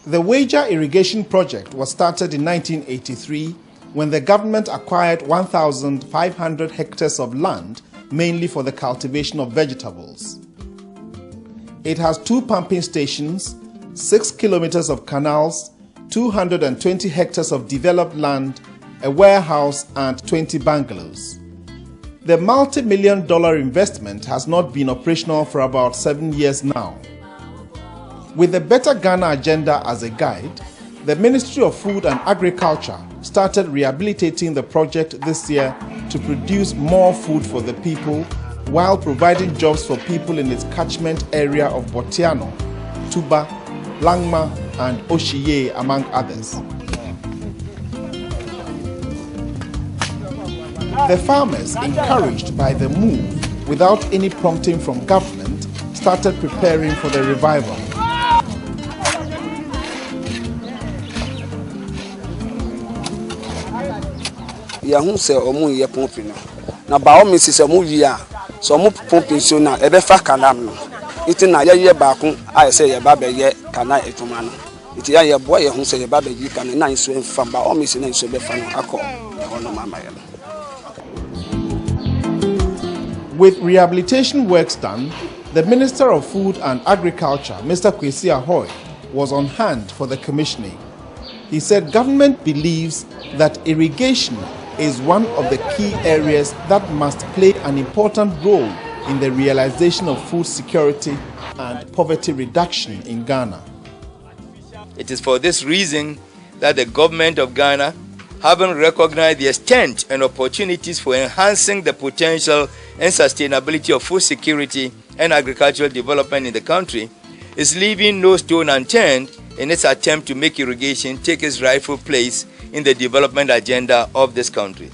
The Wager irrigation project was started in 1983 when the government acquired 1,500 hectares of land, mainly for the cultivation of vegetables. It has 2 pumping stations, 6 kilometers of canals, 220 hectares of developed land, a warehouse and 20 bungalows. The multi-million-dollar investment has not been operational for about 7 years now. With the Better Ghana agenda as a guide, the Ministry of Food and Agriculture started rehabilitating the project this year to produce more food for the people while providing jobs for people in its catchment area of Botiano, Tuba, Langma and Oshiye, among others. The farmers, encouraged by the move without any prompting from government, started preparing for the revival. Yahu se omu ye pompi no na ba o misi se mu wi a so mu pompi so na e be fa kanam no iti na ye ba ko a se ye ba be ye kana etuma no iti ya ye bo ye hu se ye ba be yi kana na so enfa ba o misi na so be fa no akọ ono mama ye. With rehabilitation works done, the Minister of Food and Agriculture, Mr. Kwesi Ahoy, was on hand for the commissioning. He said government believes that irrigation is one of the key areas that must play an important role in the realization of food security and poverty reduction in Ghana. It is for this reason that the government of Ghana, having recognized the extent and opportunities for enhancing the potential and sustainability of food security and agricultural development in the country, is leaving no stone unturned in its attempt to make irrigation take its rightful place in the development agenda of this country.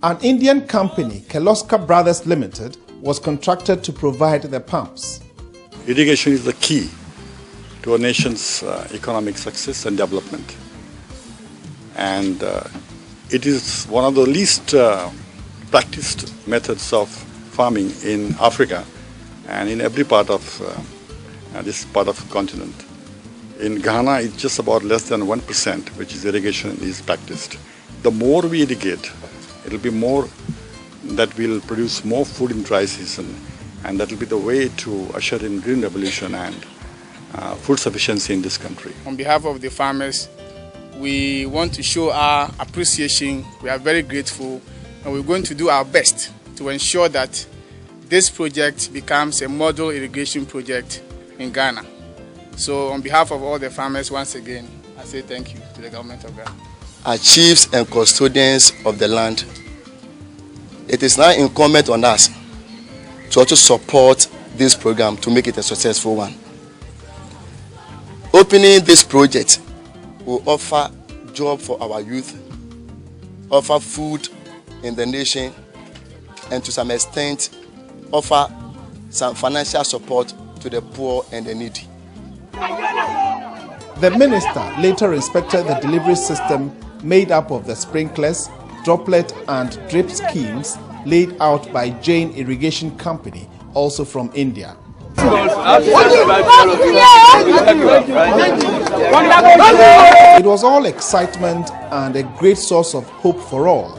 An Indian company, Kirloskar Brothers Limited, was contracted to provide the pumps. Irrigation is the key to a nation's economic success and development. And it is one of the least practiced methods of farming in Africa and in every part of this part of the continent. In Ghana, it's just about less than 1%, which is irrigation is practiced. The more we irrigate, it will be more that will produce more food in dry season, and that will be the way to usher in green revolution and food sufficiency in this country. On behalf of the farmers, we want to show our appreciation. We are very grateful, and we're going to do our best to ensure that this project becomes a model irrigation project in Ghana. So on behalf of all the farmers, once again, I say thank you to the government of Ghana. As chiefs and custodians of the land, it is now incumbent on us to also support this program to make it a successful one. Opening this project will offer job for our youth, offer food in the nation, and to some extent offer some financial support to the poor and the needy. The minister later inspected the delivery system made up of the sprinklers, droplet and drip schemes laid out by Jain Irrigation Company, also from India. It was all excitement and a great source of hope for all,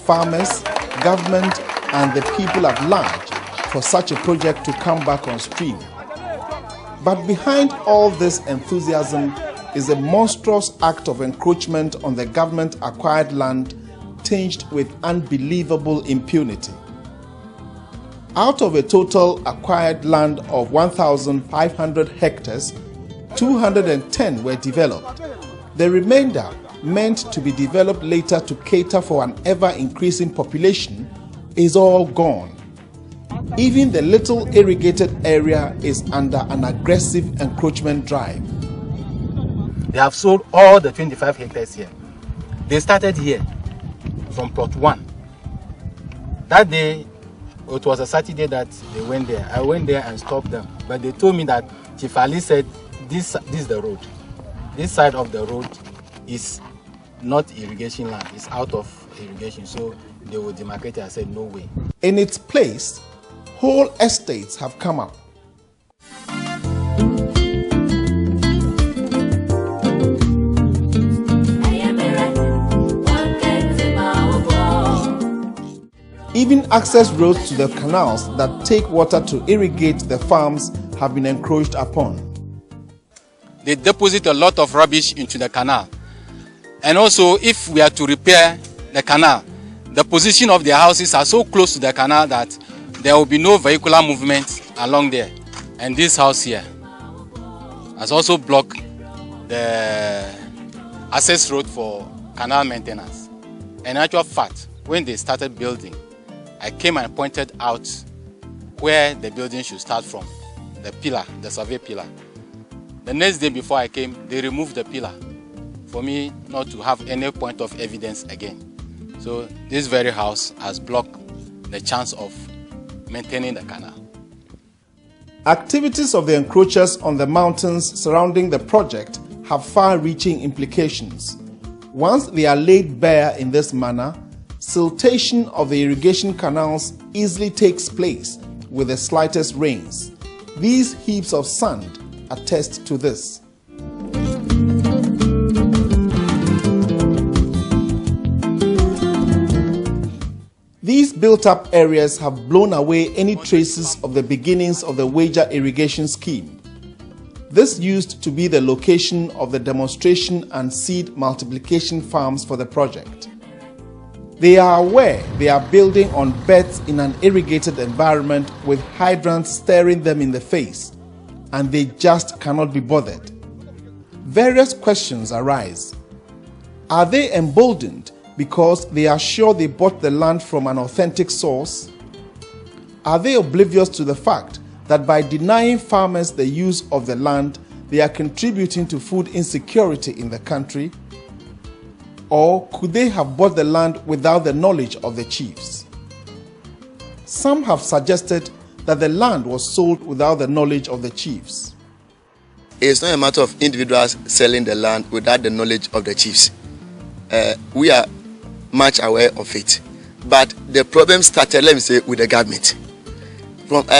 farmers, government and the people at large, for such a project to come back on stream. But behind all this enthusiasm is a monstrous act of encroachment on the government-acquired land tinged with unbelievable impunity. Out of a total acquired land of 1,500 hectares, 210 were developed. The remainder, meant to be developed later to cater for an ever-increasing population, is all gone. Even the little irrigated area is under an aggressive encroachment drive. They have sold all the 25 hectares here. They started here from plot 1. That day, it was a Saturday that they went there. I went there and stopped them. But they told me that Chief Ali said, this is the road. This side of the road is not irrigation land. It's out of irrigation. So they would demarcate it. I said, no way. In its place, whole estates have come up. Even access roads to the canals that take water to irrigate the farms have been encroached upon. They deposit a lot of rubbish into the canal. And also, if we are to repair the canal, the position of their houses are so close to the canal that there will be no vehicular movement along there. And this house here has also blocked the access road for canal maintenance. In actual fact, when they started building, I came and pointed out where the building should start from, the pillar, the survey pillar. The next day before I came, they removed the pillar for me not to have any point of evidence again. So this very house has blocked the chance of maintaining the canal. Activities of the encroachers on the mountains surrounding the project have far-reaching implications. Once they are laid bare in this manner, siltation of the irrigation canals easily takes place with the slightest rains. These heaps of sand attest to this. These built-up areas have blown away any traces of the beginnings of the Wager irrigation scheme. This used to be the location of the demonstration and seed multiplication farms for the project. They are aware they are building on beds in an irrigated environment with hydrants staring them in the face, and they just cannot be bothered. Various questions arise. Are they emboldened because they are sure they bought the land from an authentic source? Are they oblivious to the fact that by denying farmers the use of the land, they are contributing to food insecurity in the country? Or could they have bought the land without the knowledge of the chiefs? Some have suggested that the land was sold without the knowledge of the chiefs. It's not a matter of individuals selling the land without the knowledge of the chiefs. We are much aware of it. But the problem started, let me say, with the government.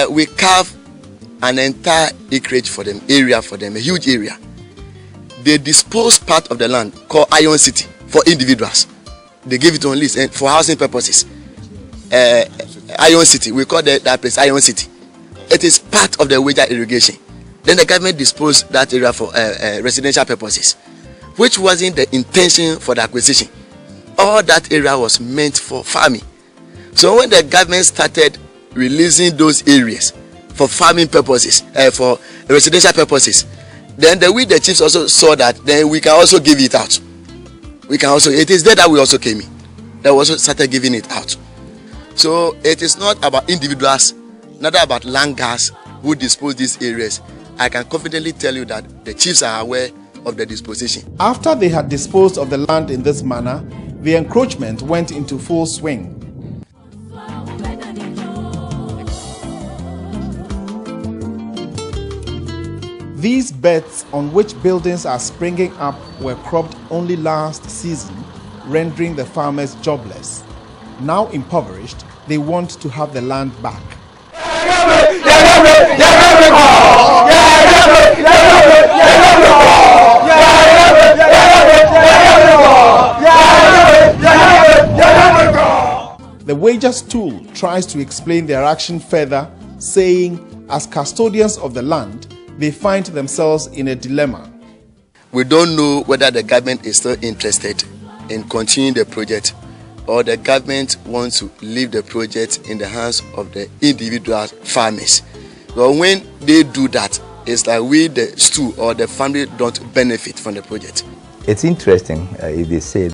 We carved an entire acreage for them, area for them, a huge area. They disposed part of the land called Iron City for individuals. They gave it on lease and for housing purposes. Iron City, we call that place Iron City. It is part of the Wager irrigation. Then the government disposed that area for residential purposes, which wasn't the intention for the acquisition. All that area was meant for farming. So when the government started releasing those areas for farming purposes, for residential purposes, then the chiefs also saw that then we can also give it out. It is there that we also came in. That we also started giving it out. So it is not about individuals, not about landguards who dispose these areas. I can confidently tell you that the chiefs are aware of the disposition. After they had disposed of the land in this manner, the encroachment went into full swing. These beds on which buildings are springing up were cropped only last season, rendering the farmers jobless. Now impoverished, they want to have the land back. The Wager stool tries to explain their action further, saying, as custodians of the land, they find themselves in a dilemma. We don't know whether the government is still interested in continuing the project, or the government wants to leave the project in the hands of the individual farmers. But when they do that, it's like we, the stool or the family, don't benefit from the project. It's interesting if they say